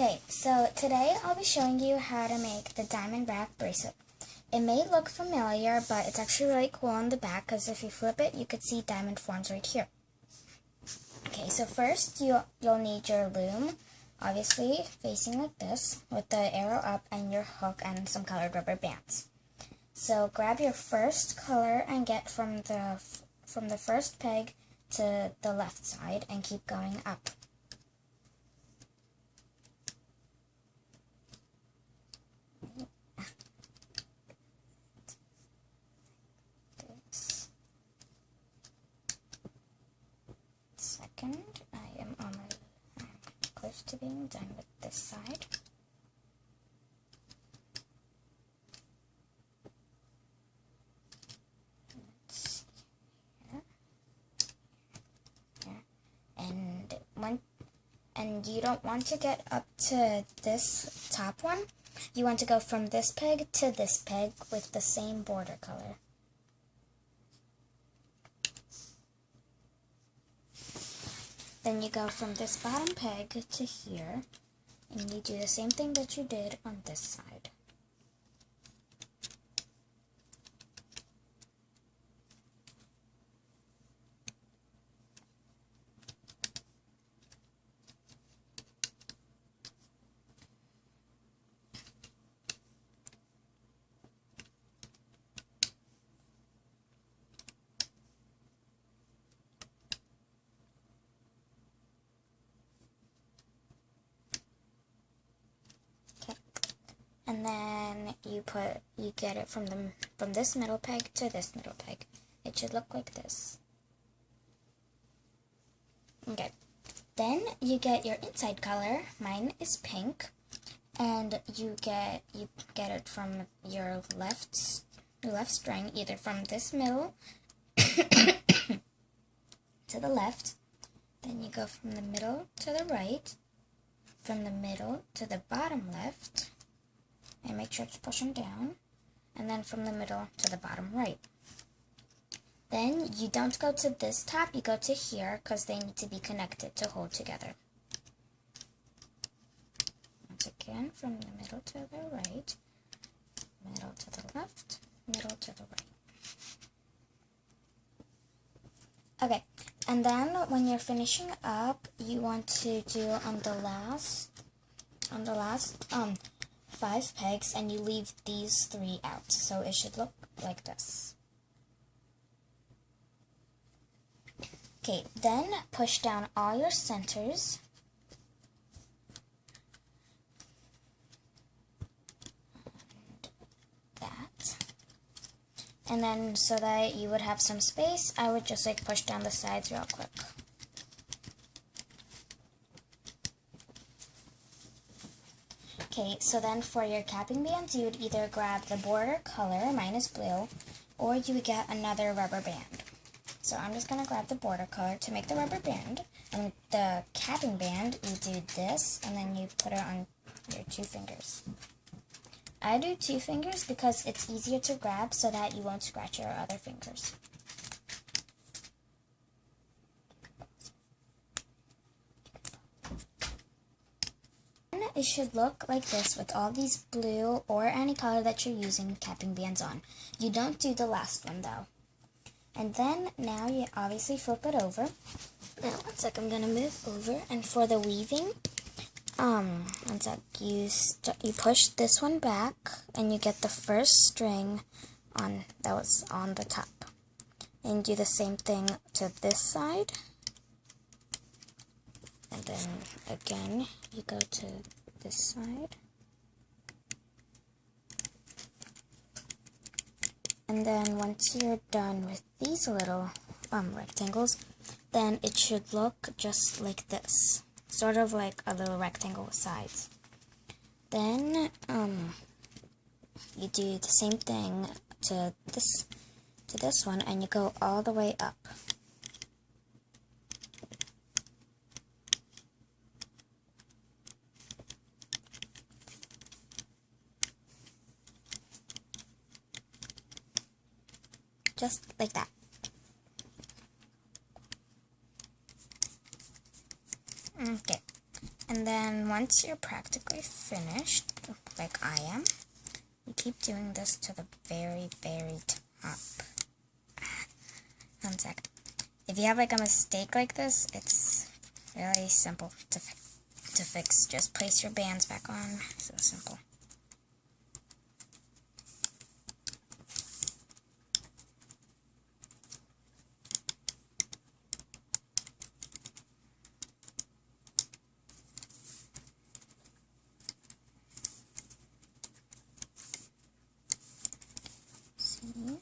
Okay, so today I'll be showing you how to make the Diamondback bracelet. It may look familiar, but it's actually really cool on the back because if you flip it, you could see diamond forms right here. Okay, so first you'll need your loom, obviously facing like this, with the arrow up and your hook and some colored rubber bands. So grab your first color and get from the first peg to the left side and keep going up. Second, I am close to being done with this side. Let's see here. And you don't want to get up to this top one. You want to go from this peg to this peg with the same border color. Then you go from this bottom peg to here, and you do the same thing that you did on this side. And then you get it from this middle peg to this middle peg. It should look like this. Okay. Then you get your inside color. Mine is pink, and you get it from your left string, either from this middle to the left. Then you go from the middle to the right, from the middle to the bottom left. And make sure it's pushing down, and then from the middle to the bottom right. Then you don't go to this top, you go to here because they need to be connected to hold together. Once again, from the middle to the right, middle to the left, middle to the right. Okay, and then when you're finishing up, you want to do on the last 5 pegs, and you leave these 3 out, so it should look like this. Okay, then push down all your centers. And then so that you would have some space, I would just push down the sides real quick. Okay, so then for your capping bands, you would either grab the border color, mine is blue, or you would get another rubber band. So I'm just going to grab the border color to make the rubber band, and the capping band, you do this, and then you put it on your 2 fingers. I do 2 fingers because it's easier to grab so that you won't scratch your other fingers. It should look like this with all these blue or any color that you're using capping bands on. You don't do the last one though. And then now you obviously flip it over. Now one sec, I'm gonna move over, and for the weaving, one sec, you push this one back and you get the first string that was on the top. And do the same thing to this side. And then again, you go to this side. And then once you're done with these little rectangles, then it should look just like this. Sort of like a little rectangle with sides. Then you do the same thing to this one, and you go all the way up. Just like that. Okay. And then once you're practically finished, like I am, you keep doing this to the very, very top. 1 sec. If you have like a mistake like this, it's really simple to fix. Just place your bands back on. So simple.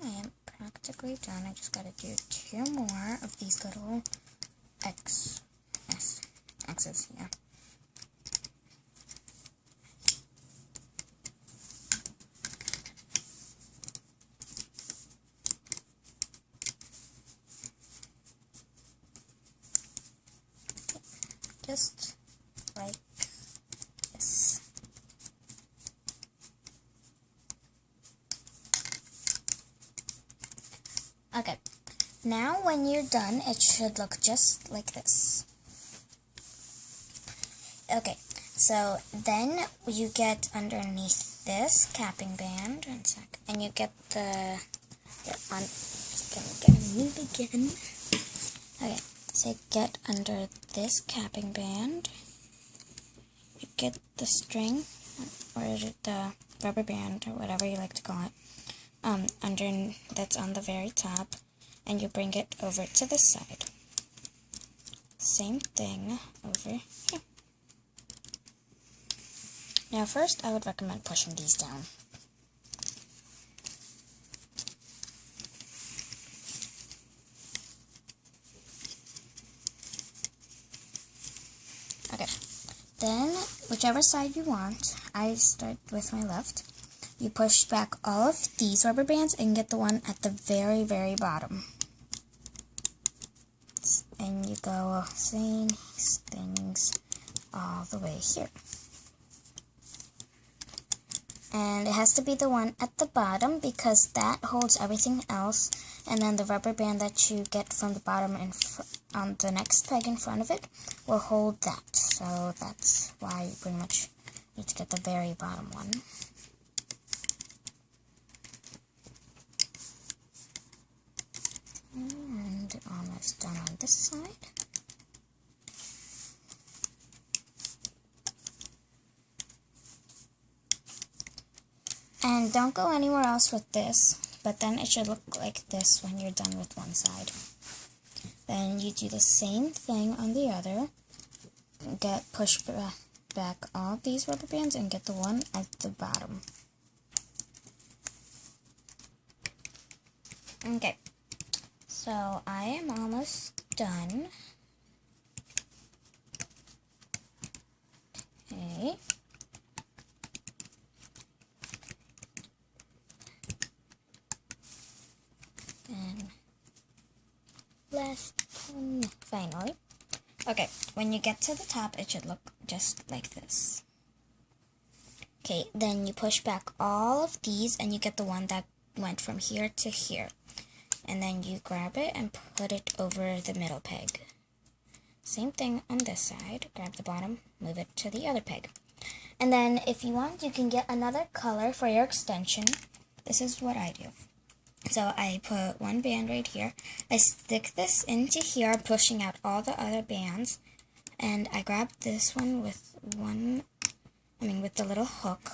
I am practically done. I just gotta do 2 more of these little X's, yeah. Just like this. Okay, now when you're done, it should look just like this. Okay, so then you get underneath this capping band, 1 sec, and you get the, just gonna move again. Okay, so get under this capping band, you get the string, or the rubber band, or whatever you like to call it, that's on the very top, and you bring it over to the side. Same thing over here. Now first, I would recommend pushing these down. Okay, then whichever side you want, I start with my left. You push back all of these rubber bands and get the one at the very, very bottom. And you go saying these things all the way here. And it has to be the one at the bottom because that holds everything else. And then the rubber band that you get from the bottom and on the next peg in front of it will hold that. So that's why you pretty much need to get the very bottom one. And almost done on this side. And don't go anywhere else with this, but then it should look like this when you're done with one side. Then you do the same thing on the other. Push back all these rubber bands and get the one at the bottom. Okay. So I am almost done. Okay. And last one, finally. Okay, when you get to the top, it should look just like this. Okay, then you push back all of these and you get the one that went from here to here. And then you grab it and put it over the middle peg. Same thing on this side. Grab the bottom, move it to the other peg. And then if you want, you can get another color for your extension. This is what I do. So I put one band right here. I stick this into here, pushing out all the other bands. And I grab this one with with the little hook.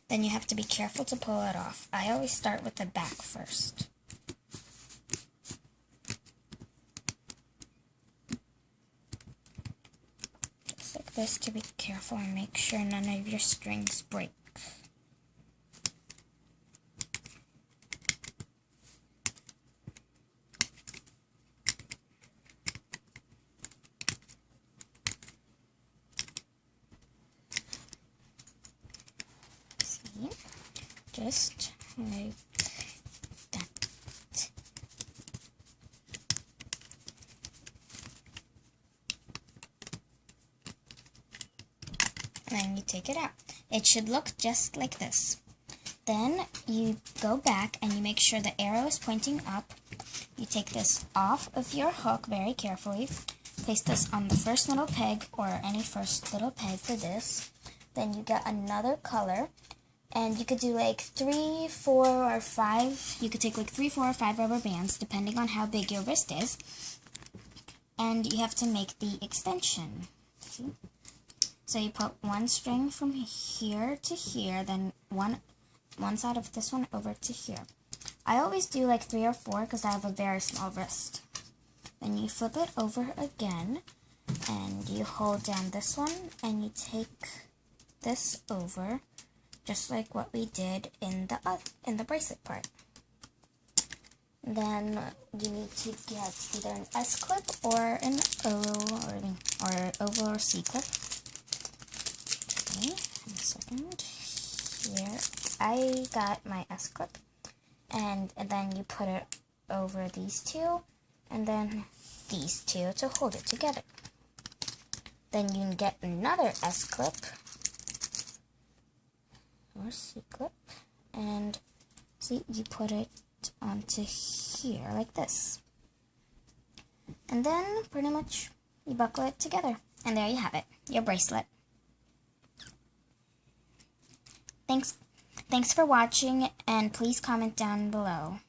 Then you have to be careful to pull it off. I always start with the back first. Like this to be careful and make sure none of your strings break. See? Just like that. And then you take it out. It should look just like this. Then you go back and you make sure the arrow is pointing up. You take this off of your hook very carefully, place this on the first little peg, or any first little peg for this. Then you get another color, and you could do like 3, 4, or 5. You could take like 3, 4, or 5 rubber bands, depending on how big your wrist is. And you have to make the extension. See? So you put one string from here to here, then one side of this one over to here. I always do like 3 or 4 because I have a very small wrist. Then you flip it over again, and you hold down this one, and you take this over, just like what we did in the bracelet part. Then you need to get either an S clip or an oval or C clip. Okay, a second. Here, I got my S clip, and then you put it over these two, and then these two to hold it together. Then you can get another S clip or C clip, and see, you put it onto here like this, and then pretty much you buckle it together, and there you have it, your bracelet. Thanks for watching, and please comment down below.